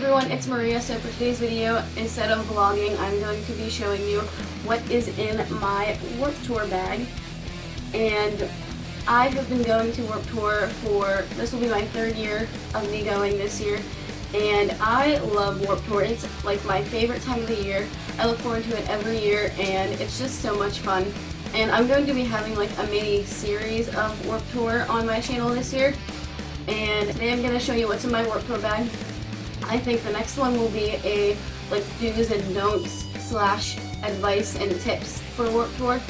everyone, it's Maria. So for today's video, instead of vlogging, I'm going to be showing you what is in my Warped Tour bag. And I have been going to Warped Tour this will be my third year of me going this year. And I love Warped Tour. It's like my favorite time of the year. I look forward to it every year and it's just so much fun. And I'm going to be having like a mini series of Warped Tour on my channel this year. And today I'm going to show you what's in my Warped Tour bag. I think the next one will be a like do's and don'ts / advice and tips for Warped Tour.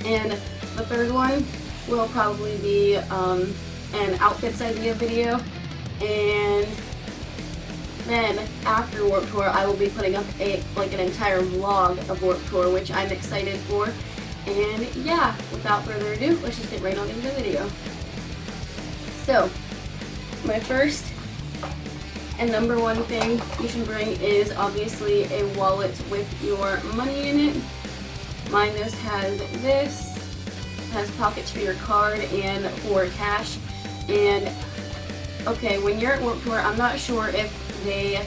And the third one will probably be an outfits idea video. And then after Warped Tour, I will be putting up an entire vlog of Warped Tour, which I'm excited for. And yeah, without further ado, let's just get right on into the video. So, my first and number one thing you should bring is obviously a wallet with your money in it. Mine just has this. It has pockets for your card and for cash. And okay, when you're at Warped Tour, I'm not sure if they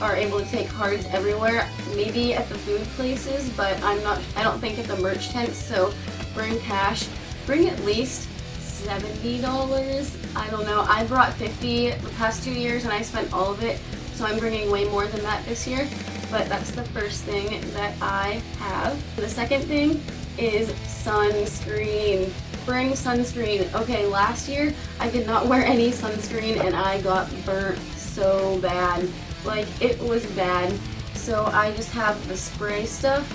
are able to take cards everywhere. Maybe at the food places, but I don't think at the merch tents. So bring cash. Bring at least $70. I don't know. I brought $50 the past 2 years and I spent all of it, so I'm bringing way more than that this year. But that's the first thing that I have. The second thing is sunscreen. Bring sunscreen. Okay, last year I did not wear any sunscreen and I got burnt so bad. Like, it was bad. So I just have the spray stuff.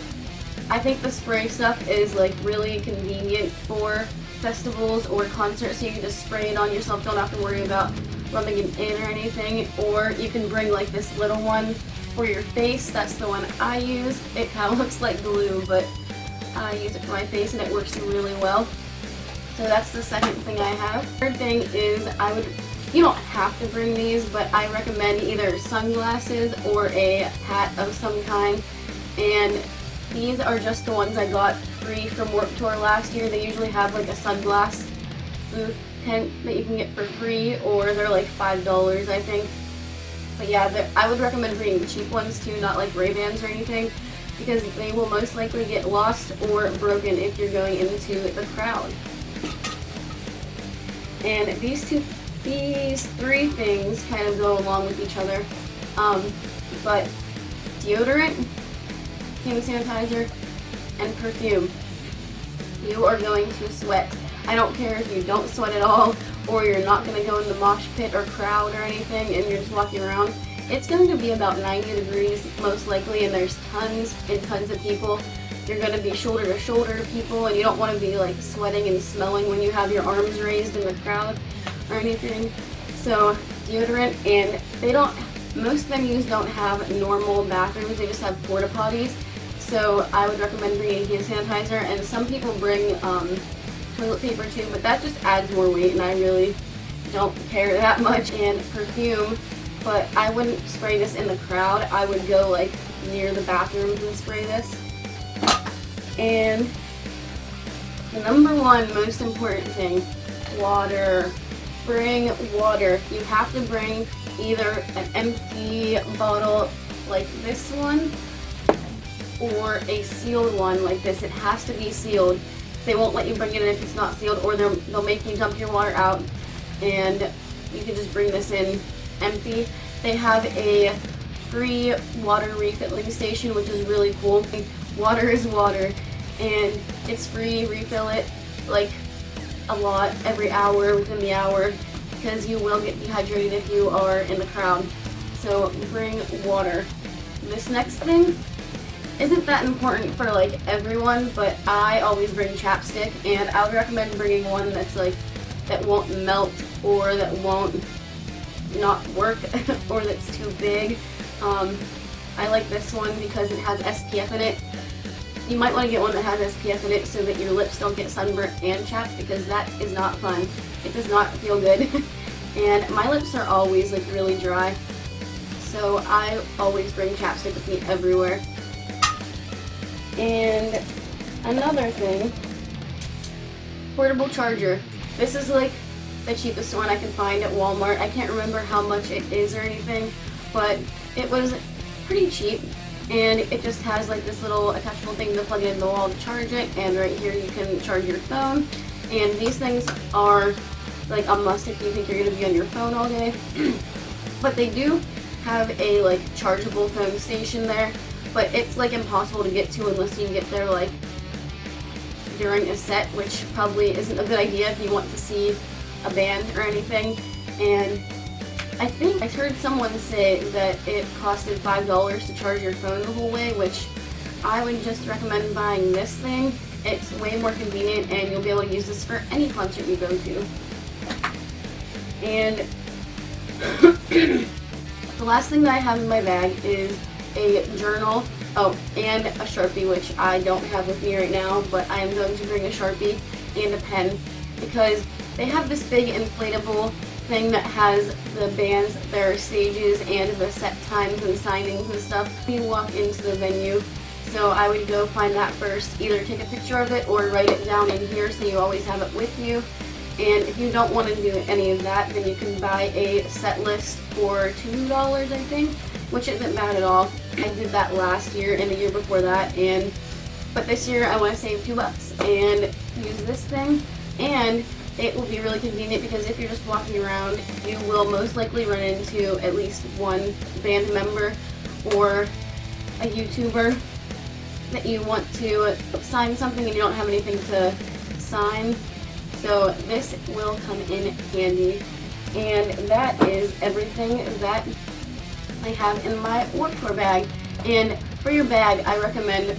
I think the spray stuff is like really convenient for festivals or concerts, so you can just spray it on yourself, don't have to worry about rubbing it in or anything. Or you can bring like this little one for your face. That's the one I use. It kind of looks like glue, but I use it for my face and it works really well. So that's the second thing I have. Third thing is you don't have to bring these, but I recommend either sunglasses or a hat of some kind. And these are just the ones I got free from Warped Tour last year. They usually have like a sunglass booth tent that you can get for free, or they're like $5, I think. But yeah, I would recommend bringing cheap ones too, not like Ray-Bans or anything, because they will most likely get lost or broken if you're going into the crowd. And these three things kind of go along with each other. But deodorant, hand sanitizer, and perfume. You are going to sweat. I don't care if you don't sweat at all, or you're not going to go in the mosh pit or crowd or anything and you're just walking around. It's going to be about 90 degrees most likely, and there's tons and tons of people. You're going to be shoulder to shoulder to people, and you don't want to be like sweating and smelling when you have your arms raised in the crowd or anything. So deodorant, and most venues don't have normal bathrooms, they just have porta potties. So I would recommend bringing hand sanitizer, and some people bring toilet paper too, but that just adds more weight and I really don't care that much. And perfume, but I wouldn't spray this in the crowd. I would go like near the bathrooms and spray this. And the number one most important thing, water. Bring water. You have to bring either an empty bottle like this one or a sealed one like this. It has to be sealed. They won't let you bring it in if it's not sealed, or they'll make you dump your water out, and you can just bring this in empty. They have a free water refilling station, which is really cool. Water is water, and it's free. Refill it like a lot every hour, within the hour, because you will get dehydrated if you are in the crowd. So bring water. This next thing isn't that important for like everyone, but I always bring chapstick, and I would recommend bringing one that's like that won't melt, or that won't not work, or that's too big. I like this one because it has SPF in it. You might want to get one that has SPF in it so that your lips don't get sunburnt and chapped, because that is not fun. It does not feel good. And my lips are always like really dry, so I always bring chapstick with me everywhere. And another thing, portable charger. This is like the cheapest one I can find at Walmart. I can't remember how much it is or anything, but it was pretty cheap. And it just has like this little attachable thing to plug it in the wall to charge it, and right here you can charge your phone. And these things are like a must if you think you're going to be on your phone all day. But they do have a like chargeable phone station there, but it's like impossible to get to unless you get there like during a set, which probably isn't a good idea if you want to see a band or anything. And I think I heard someone say that it costed $5 to charge your phone the whole way, which I would just recommend buying this thing. It's way more convenient and you'll be able to use this for any concert you go to. And the last thing that I have in my bag is a journal, and a Sharpie, which I don't have with me right now, but I am going to bring a Sharpie and a pen because they have this big inflatable thing that has the bands, their stages, and the set times and signings and stuff. You walk into the venue, so I would go find that first, either take a picture of it or write it down in here so you always have it with you. And if you don't want to do any of that, then you can buy a set list for $2, I think, which isn't bad at all. I did that last year and the year before that, but this year I want to save $2 and use this thing. And it will be really convenient because if you're just walking around, you will most likely run into at least one band member or a YouTuber that you want to sign something and you don't have anything to sign. So this will come in handy. And that is everything that I have in my work tour bag. And for your bag, I recommend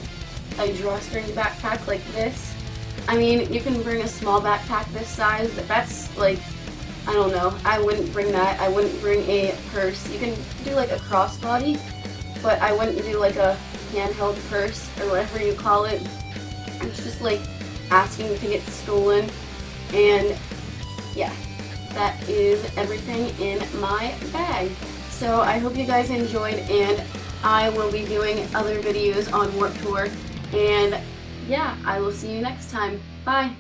a drawstring backpack like this. I mean, you can bring a small backpack this size, but that's like, I don't know, I wouldn't bring that. I wouldn't bring a purse. You can do like a crossbody, but I wouldn't do like a handheld purse or whatever you call it. It's just like asking to get stolen. And yeah, that is everything in my bag. So I hope you guys enjoyed, and I will be doing other videos on Warped Tour. And yeah, I will see you next time. Bye!